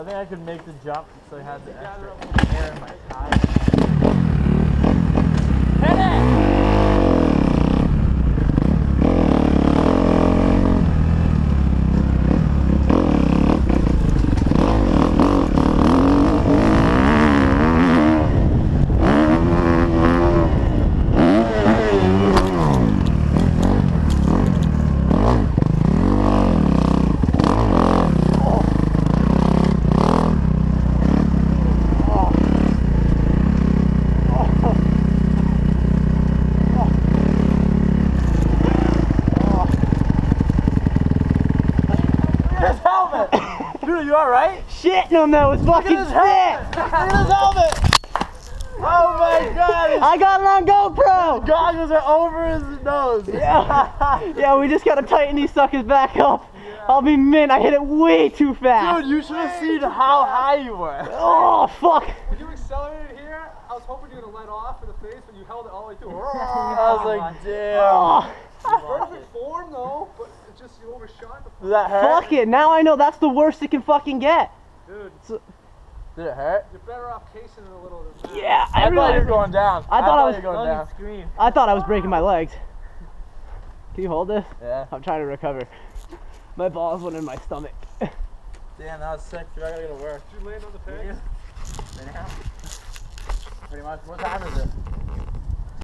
I think I could make the jump, so I had the extra air in my tire. Hit it! Dude, you alright? Shit, no, that was fucking sick! Look at his helmet! Oh my god! I got it on GoPro! His goggles are over his nose! Yeah, yeah, we just gotta tighten these suckers back up. Yeah. I'll be mint, I hit it way too fast. Dude, you should have seen how high you were. Oh, fuck! When you accelerated here, I was hoping you were gonna let off in the face, but you held it all the way through. I was like, damn. Oh. Perfect form though, but it just you overshot the. Did that hurt? Fuck it, now I know that's the worst it can fucking get. Dude, did it hurt? you're better off casing it a little than that. Yeah, I thought you were going down. I thought I was you were going down. I thought I was breaking my legs. Can you hold this? Yeah. I'm trying to recover. My balls went in my stomach. Damn, that was sick. Dude, I gotta go to work. Did you land on the peg? Pretty much. What time is it?